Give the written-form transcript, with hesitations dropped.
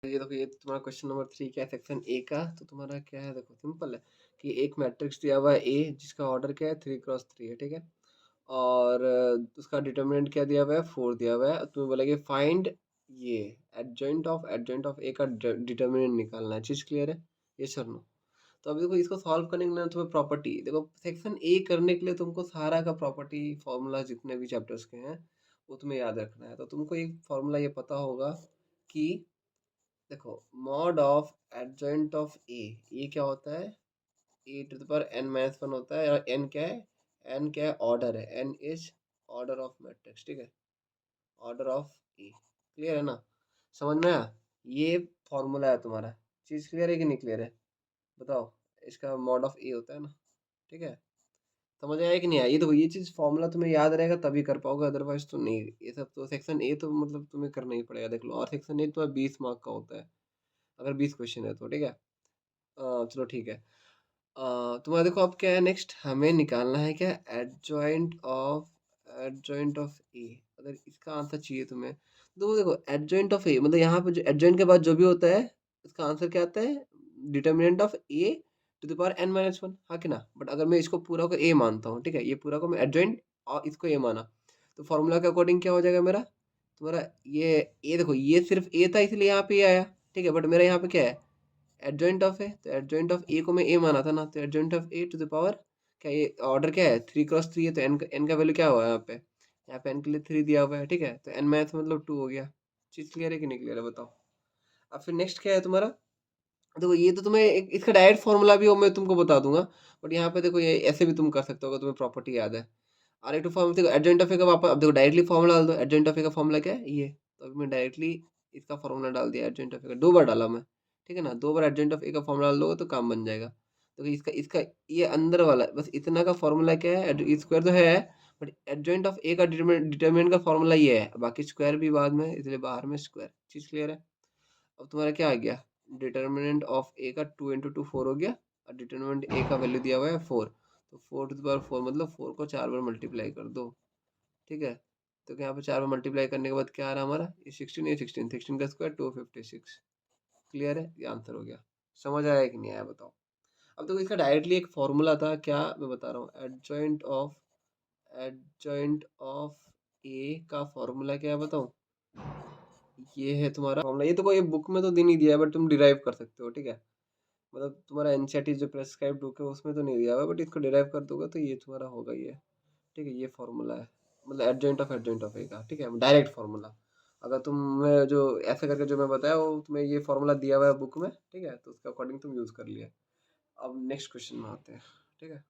ये देखो, ये तुम्हारा क्वेश्चन नंबर 3 क्या है सेक्शन ए का। तो तुम्हारा क्या है, देखो सिंपल है कि एक मैट्रिक्स दिया हुआ है ए, जिसका ऑर्डर क्या है 3x3 है, ठीक है। और उसका डिटर्मिनेंट क्या दिया हुआ है 4 दिया हुआ है। तुम्हें बोला कि फाइंड ये एडजॉइंट ऑफ ए का डिटर्मिनेंट निकालना है। चीज़ क्लियर है? ये सर नो। तो अभी देखो, इसको सॉल्व करने के लिए तुम्हें प्रॉपर्टी देखो, सेक्शन ए करने के लिए तुमको सारा का प्रॉपर्टी फॉर्मूला जितने भी चैप्टर्स के हैं वो तुम्हें याद रखना है। तो तुमको एक फॉर्मूला ये पता होगा कि देखो, mod of adjoint of A, ये क्या होता है, A to the power n minus one होता है। और एन क्या है, एन क्या है, ऑर्डर है। N is order of matrix, ठीक है, ऑर्डर ऑफ ए। क्लियर है ना? समझ में आया? ये फॉर्मूला है तुम्हारा। चीज़ क्लियर है कि नहीं क्लियर है? बताओ। इसका मॉड ऑफ ए होता है ना, ठीक है। समझ आया कि नहीं आया? ये देखो, ये चीज़ फॉर्मूला तुम्हें याद रहेगा तभी कर पाओगे, अदरवाइज तो नहीं। ये सब तो सेक्शन ए तो मतलब तुम्हें करना ही पड़ेगा, देख लो। और सेक्शन ए तो 20 मार्क का होता है, अगर 20 क्वेश्चन है तो, ठीक है। चलो ठीक है। तुम्हारा देखो, अब क्या है नेक्स्ट, हमें निकालना है क्या, एडजॉइंट ऑफ ए। अगर इसका आंसर चाहिए तुम्हें तो देखो, एडजॉइंट ऑफ ए मतलब यहाँ पे जो एडजॉइंट के बाद जो भी होता है इसका आंसर क्या आता है, determinant of A to the power n minus one, हाँ कि ना। बट अगर मैं इसको पूरा को ए मानता हूँ, ठीक है, ये पूरा को मैं एडजॉइंट और इसको ए माना, तो फॉर्मूला के अकॉर्डिंग क्या हो जाएगा मेरा, तुम्हारा ये ए, देखो ये सिर्फ ए था इसलिए यहाँ पे ए आया, ठीक है। बट मेरा यहाँ पे क्या है, एडजॉइंट ऑफ है, तो एडजॉइंट ऑफ ए को मैं ए माना था ना, तो adjoint of A to the power क्या, ये ऑर्डर क्या है 3x3 है, तो एन का वैल्यू क्या हुआ है यहाँ पे एन के लिए 3 दिया हुआ है, ठीक है। तो एन मैथ मतलब 2 हो गया। चीज़ क्लियर है कि नहीं क्लियर है, बताओ। अब फिर नेक्स्ट क्या है तुम्हारा, देखो ये तो तुम्हें इसका डायरेक्ट फॉर्मूला भी हो मैं तुमको बता दूंगा। बट यहाँ पे देखो, ये ऐसे भी तुम कर सकते हो अगर तुम्हें प्रॉपर्टी याद है। और एक तो फॉर्म देखो, एडजॉइंट ऑफ ए का वापस, अब देखो डायरेक्टली फॉर्मूला डाल दो। एडजॉइंट ऑफ ए का फॉर्मूला क्या है, ये। तो अभी मैं डायरेक्टली इसका फॉर्मूला डाल दिया, एडजॉइंट ऑफ ए का 2 बार डाला मैं, ठीक है ना। 2 बार एडजॉइंट ऑफ ए का फॉर्मूला डाल दोगे तो काम बन जाएगा। तो इसका इसका ये अंदर वाला बस इतना का फॉर्मूला क्या है, स्क्वायर तो है, बट एडजॉइंट ऑफ ए का डिटरमिनेंट का फॉर्मूला ये है, बाकी स्क्वायर भी बाद में, इसलिए बाहर में स्क्वायर। चीज़ क्लियर है? अब तुम्हारा क्या आ गया, डिटर्मिनेंट ऑफ ए का 2 × 2 4 हो गया, और डिटर्मिनेंट ए का वैल्यू दिया हुआ है 4। तो 4 to the power 4 मतलब 4 को 4 बार मल्टीप्लाई कर दो, ठीक है। तो यहाँ पे 4 बार मल्टीप्लाई करने के बाद क्या आ रहा है हमारा, ये 16, ये 16, 16 का स्क्वायर 256। क्लियर है? ये आंसर हो गया। समझ आया कि नहीं आया, बताओ। अब देखो, इसका डायरेक्टली एक फॉर्मूला था, क्या मैं बता रहा हूँ, एडजॉइंट ऑफ ए का फॉर्मूला क्या है बताऊँ, ये है तुम्हारा फॉर्मूला। ये तो कोई बुक में तो दे नहीं दिया है, बट तुम डिराइव कर सकते हो, ठीक है। मतलब तुम्हारा एनसीईआरटी जो प्रेस्क्राइब बुक है उसमें तो नहीं दिया हुआ है, बट इसको डिराइव कर दोगे तो ये तुम्हारा होगा ये, ठीक है। ये फॉर्मूला है, मतलब एडजॉइंट ऑफ ए का, ठीक है, डायरेक्ट फॉर्मूला। अगर तुम्हें जो ऐसे करके जो मैं बताया वो तुम्हें ये फॉर्मूला दिया हुआ है बुक में, ठीक है, तो उसके अकॉर्डिंग तुम यूज़ कर लिया। अब नेक्स्ट क्वेश्चन में आते हैं, ठीक है।